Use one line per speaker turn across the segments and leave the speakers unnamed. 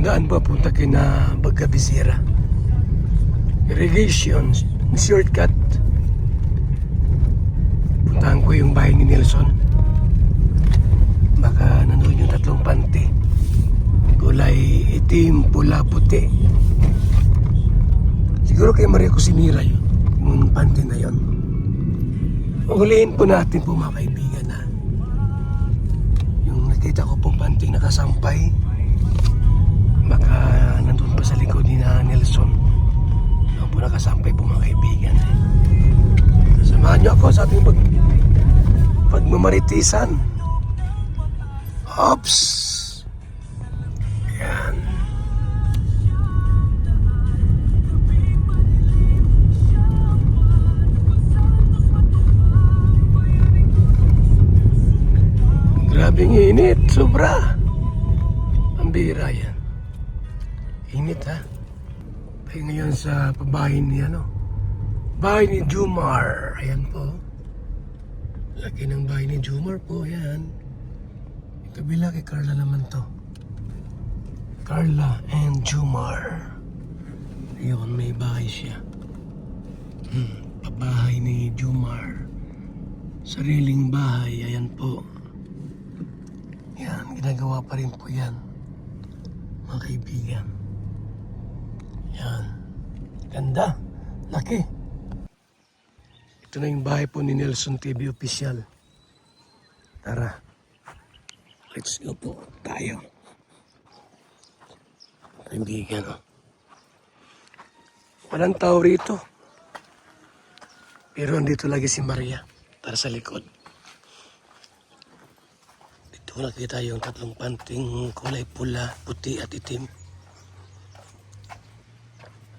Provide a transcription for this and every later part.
yung daan papunta kina Bagabisira. Irrigation, shortcut. Puntahan ko yung bahay ni Nelson. Baka nandun yung tatlong panty. Kulay itim, pula, puti. Siguro kay Maria Cusinera yun. Yung panty na yun. Huliin po natin po mga kaibigan na yung nakita ko pong panty nakasampay. Baka nandun pa sa likod ni na Nelson. Yung po nakasampay po mga kaibigan. Samahan niyo ako sa ating pagmamaritisan. Ops! Yan. Grabing init, sobra. Ang bira yan. Init ha. Tayo ngayon sa pabahay ni bahay ni Jumar. Ayan po. Laki ng bahay ni Jumar po. Ayan. Kabila kay Carla naman to. Carla and Jumar. Ayun, may bahay siya. Pabahay ni Jumar. Sariling bahay. Ayan po. Yan, ginagawa pa rin po yan. Mga kaibigan. Yan. Ganda. Laki. Ito na yung bahay po ni Nelson TV Official. Tara. Let's go po tayo. Kaibigan, walang tao rito. Pero andito lagi si Maria. Tara sa likod. Dito ko nakita yung tatlong panting kulay pula, puti at itim.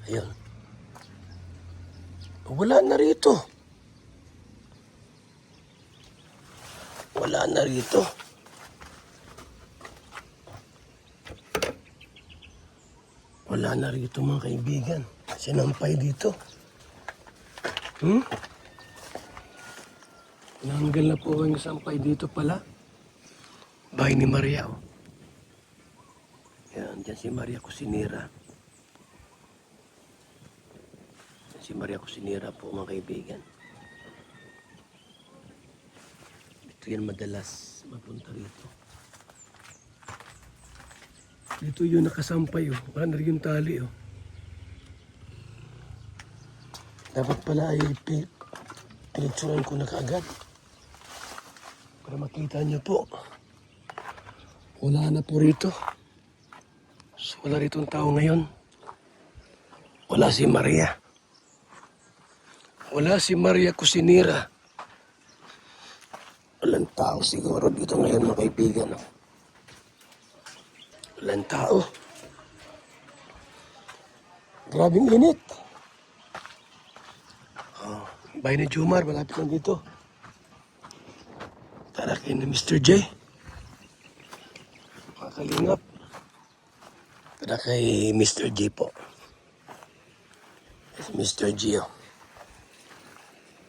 Ayun. Wala na rito. Wala na rito. Wala na rito mga kaibigan. Sinampay dito. Nanggal na po ang sampay dito pala. Bahay ni Maria. Yan, dyan si Maria Cusinera. Si Maria Cusinera po mga kaibigan. Ito yan madalas mapunta rito. Dito yung nakasampay. Wala na rin yung tali. Dapat pala ay pinitsuran ko na kaagad. Para makita nyo po. Wala na po rito. So, wala rito ang tao ngayon. Wala si Maria. Wala si Maria Cusinera. Walang tao siguro dito ngayon mga kaibigan. Walang tao. Grabing init. Bahay ni Jumar, malapit lang dito. Tara kay na Mr. J. Mga kalingap. Tara kay Mr. J po. Mr. J.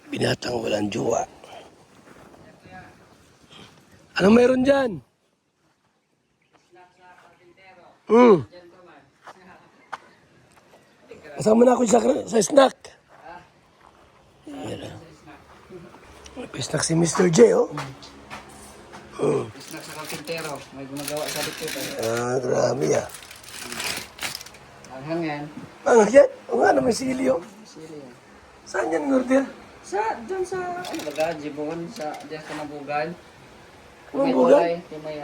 Binatang walang jowa. Anong meron dyan? Kasama na ako sa snack. Yan. May snack si Mr. J,
Snack sa kapintero. May gumagawa sa dito.
Grabe
Anghang yan.
Anghang yan? O nga, may sili,
Sili yan.
Saan yan, Nordel?
Dyan sa, Jibon, dyan sa Mabugan.
Mabugan?
May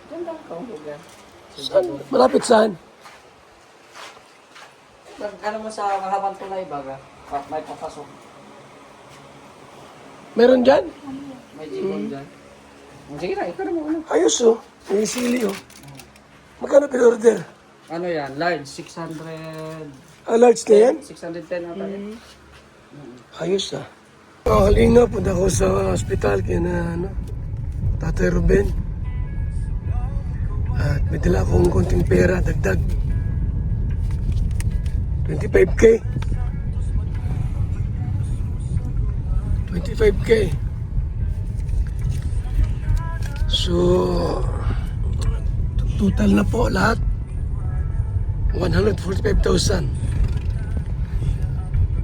Dyan lang ka, Mabugan.
Saan? Malapit saan?
Ano mo sa mahabang tulay, baga? May papasok.
Meron dyan?
May Jibon dyan. Sige na, ikaw na mo.
Ayos, may sili, Magkano pin-order?
Ano yan? Large, 600...
Large na yan?
610 ata yan.
Ayos, halina, punta ko sa hospital kaya na, Tatay Ruben. At may dala akong konting pera, dagdag. 25K. 25K. So, Total na po lahat 145,000.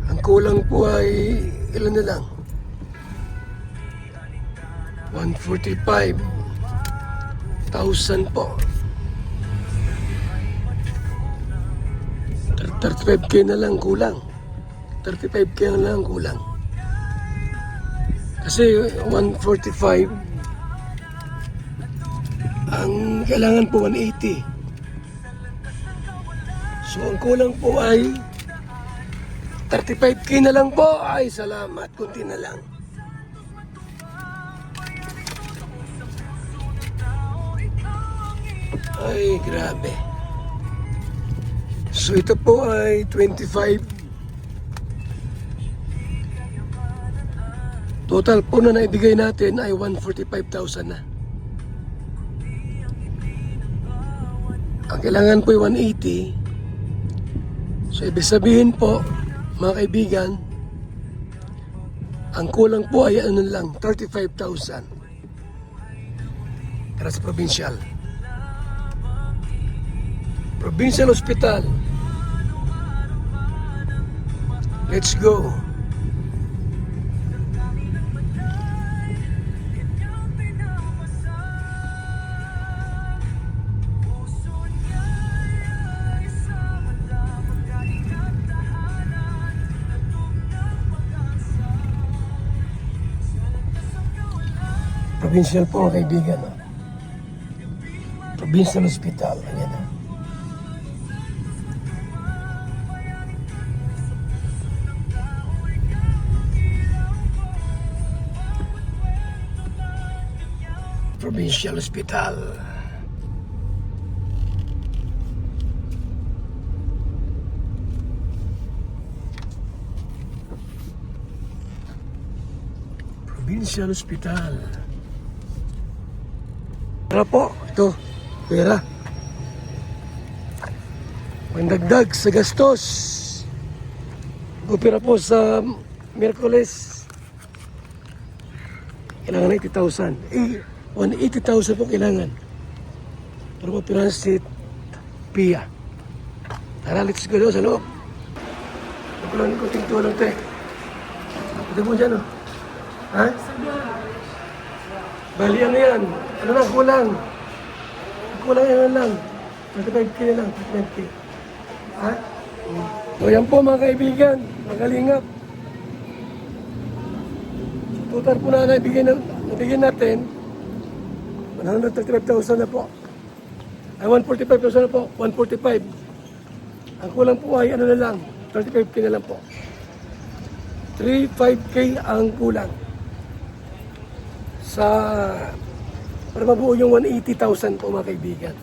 Ang kulang po ay ilan na lang? 145,000 po. 35k na lang kulang. 35k na lang kulang. Kasi 145, ang kailangan po 180. So ang kulang po ay 35k na lang po. Ay salamat, kunti na lang. Ay grabe. So ito po ay 25. Total po na naibigay natin ay 145,000 na. Ang kailangan po ay 180. So ibig sabihin po, mga kaibigan, ang kulang po ay ano lang, 35,000 para sa provincial. Provincial Hospital. Let's go. Provincial po mga kaibigan. No? Provincial Hospital. Ayan na. Provincial Hospital. Provincial Hospital. Pera po, ito, pera. Pandagdag sa gastos. Opera po sa Miyerkules. Kailangan 80,000. 180,000 po kailangan. Para operahan si Pia. Tara, let's go doon sa loob. Nakulang ko ting tulong, te. Pwede mo dyan, oh. Ha? Bali, ano yan? Ano lang, kulang? Kulang yan lang. 25k na lang, 25k. Ha? So yan po mga kaibigan, magalingap. Total po na nabigyan natin, 135,000 na po. Ay, 145,000 na po, 145. Ang kulang po ay ano na lang, 35k na lang po. 35k ang kulang. Sa para mabuo yung 180,000 po mga kaibigan.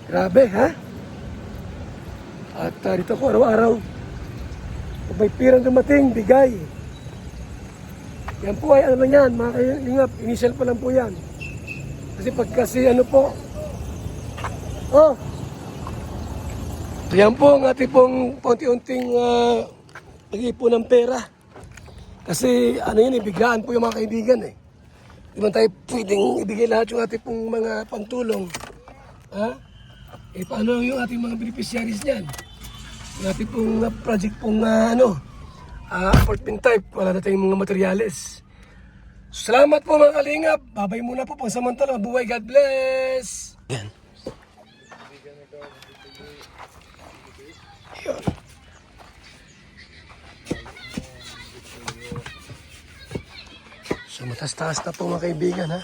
Grabe, ha? At dito po araw-araw, kung may pirang dumating, bigay. Yan po ay ano lang yan, mga kailingap, initial pa lang po yan. Kasi ano po, oh, yan po ang ating pong paunti-unting pag-iipon ng pera. Kasi ano yan, biglaan po yung mga kaibigan eh. Di man tayo pwedeng ibigay lahat yung ating pong mga pantulong. Ha? Eh paano yung ating mga beneficiaries niyan? Yung ating pong project pong apartment type, wala na tayong mga materyales. Salamat po mga kalingap. Babay muna po pang samantala. Mabuhay, God bless. Yan. Yun. So matas-taas na po mga kaibigan, ha?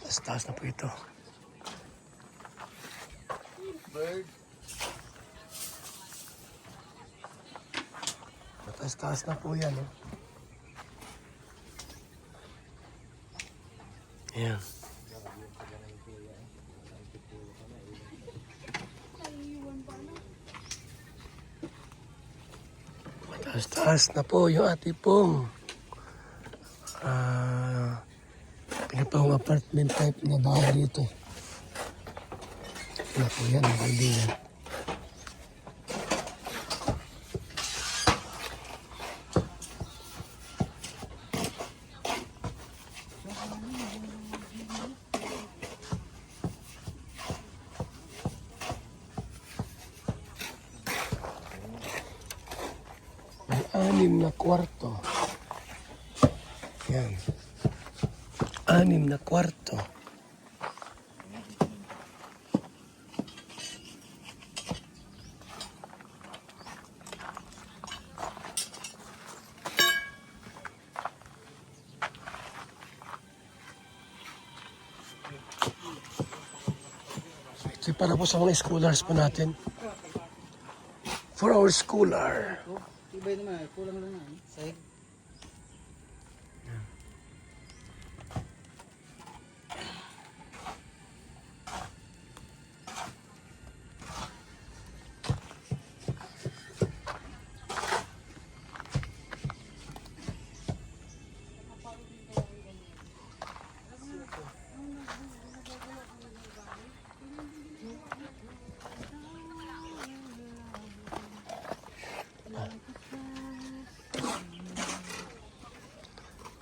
Matas-taas na po ito. Matas-taas na po yan, oh. Ayan. Taas-taas na po yung ating pong pinapawang apartment type na bahay dito. Ano po yan, mga kaibigan. 6 na kwarto. Yan. 6 na kwarto. Ito para po sa mga scholars po natin. For our scholar.
Ibay naman, kulang lang na. Sahig.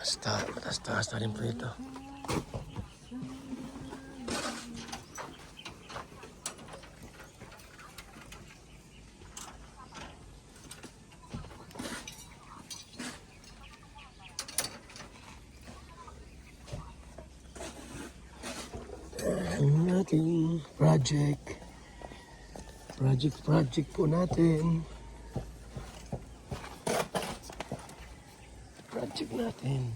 Basta, mataas-taas na rin po ito. Ang ating project po natin. Project natin.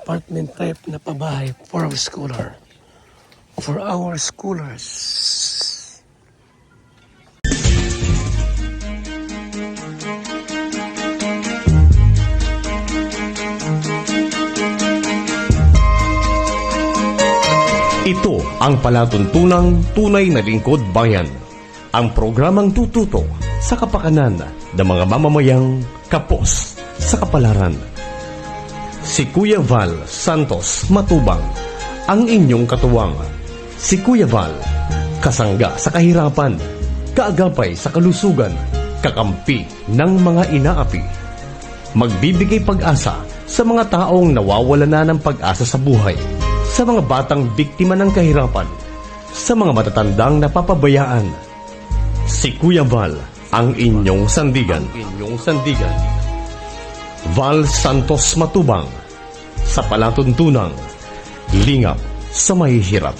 Apartment type na pabahay for our scholar. For our scholars.
Ito ang palatuntunang tunay na lingkod bayan. Ang programang tututo sa kapakanan ng mga mamamayang kapos sa kapalaran. Si Kuya Val Santos Matubang, ang inyong katuwang. Si Kuya Val, kasangga sa kahirapan, kaagapay sa kalusugan, kakampi ng mga inaapi. Magbibigay pag-asa sa mga taong nawawala na ng pag-asa sa buhay, sa mga batang biktima ng kahirapan, sa mga matatandang napapabayaan. Si Kuya Val, ang inyong sandigan. Val Santos Matubang, sa palatuntunang lingap sa mahihirap.